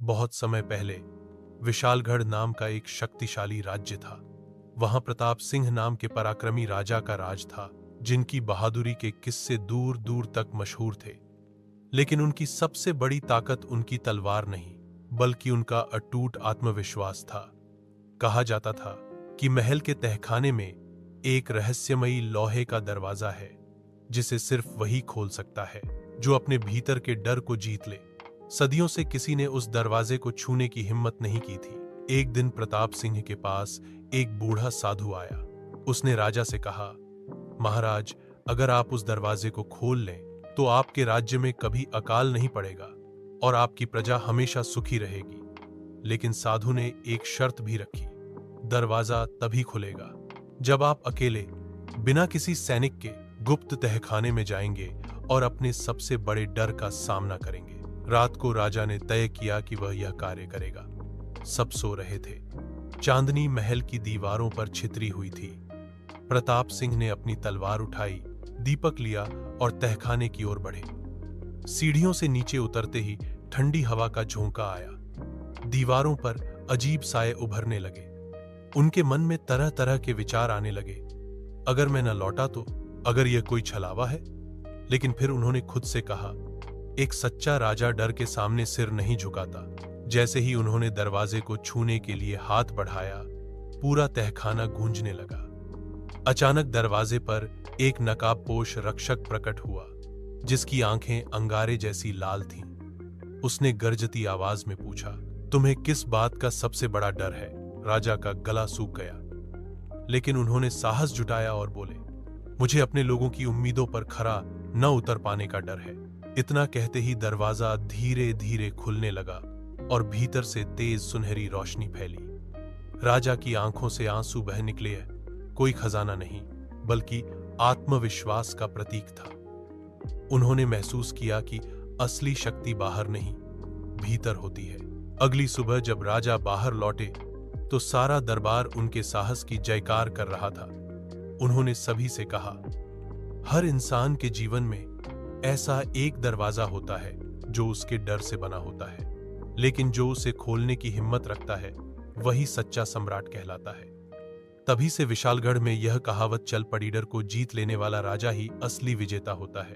बहुत समय पहले विशालगढ़ नाम का एक शक्तिशाली राज्य था। वहां प्रताप सिंह नाम के पराक्रमी राजा का राज था, जिनकी बहादुरी के किस्से दूर दूर तक मशहूर थे। लेकिन उनकी सबसे बड़ी ताकत उनकी तलवार नहीं, बल्कि उनका अटूट आत्मविश्वास था। कहा जाता था कि महल के तहखाने में एक रहस्यमयी लोहे का दरवाजा है, जिसे सिर्फ वही खोल सकता है जो अपने भीतर के डर को जीत ले। सदियों से किसी ने उस दरवाजे को छूने की हिम्मत नहीं की थी। एक दिन प्रताप सिंह के पास एक बूढ़ा साधु आया। उसने राजा से कहा, महाराज, अगर आप उस दरवाजे को खोल लें तो आपके राज्य में कभी अकाल नहीं पड़ेगा और आपकी प्रजा हमेशा सुखी रहेगी। लेकिन साधु ने एक शर्त भी रखी, दरवाजा तभी खुलेगा जब आप अकेले, बिना किसी सैनिक के, गुप्त तहखाने में जाएंगे और अपने सबसे बड़े डर का सामना करेंगे। रात को राजा ने तय किया कि वह यह कार्य करेगा। सब सो रहे थे। चांदनी महल की दीवारों पर छितरी हुई थी। प्रताप सिंह ने अपनी तलवार उठाई, दीपक लिया और तहखाने की ओर बढ़े। सीढ़ियों से नीचे उतरते ही ठंडी हवा का झोंका आया। दीवारों पर अजीब साए उभरने लगे। उनके मन में तरह तरह के विचार आने लगे। अगर मैं न लौटा तो? अगर यह कोई छलावा है? लेकिन फिर उन्होंने खुद से कहा, एक सच्चा राजा डर के सामने सिर नहीं झुकाता। जैसे ही उन्होंने दरवाजे को छूने के लिए हाथ बढ़ाया, पूरा तहखाना गूंजने लगा। अचानक दरवाजे पर एक नकाबपोश रक्षक प्रकट हुआ, जिसकी आंखें अंगारे जैसी लाल थीं। उसने गरजती आवाज में पूछा, तुम्हें किस बात का सबसे बड़ा डर है? राजा का गला सूख गया, लेकिन उन्होंने साहस जुटाया और बोले, मुझे अपने लोगों की उम्मीदों पर खरा न उतर पाने का डर है। इतना कहते ही दरवाजा धीरे धीरे खुलने लगा और भीतर से तेज सुनहरी रोशनी फैली। राजा की आंखों से आंसू बह निकले। कोई खजाना नहीं, बल्कि आत्मविश्वास का प्रतीक था। उन्होंने महसूस किया कि असली शक्ति बाहर नहीं, भीतर होती है। अगली सुबह जब राजा बाहर लौटे तो सारा दरबार उनके साहस की जयकार कर रहा था। उन्होंने सभी से कहा, हर इंसान के जीवन में ऐसा एक दरवाजा होता है जो उसके डर से बना होता है, लेकिन जो उसे खोलने की हिम्मत रखता है वही सच्चा सम्राट कहलाता है। तभी से विशालगढ़ में यह कहावत चल पड़ी, डर को जीत लेने वाला राजा ही असली विजेता होता है।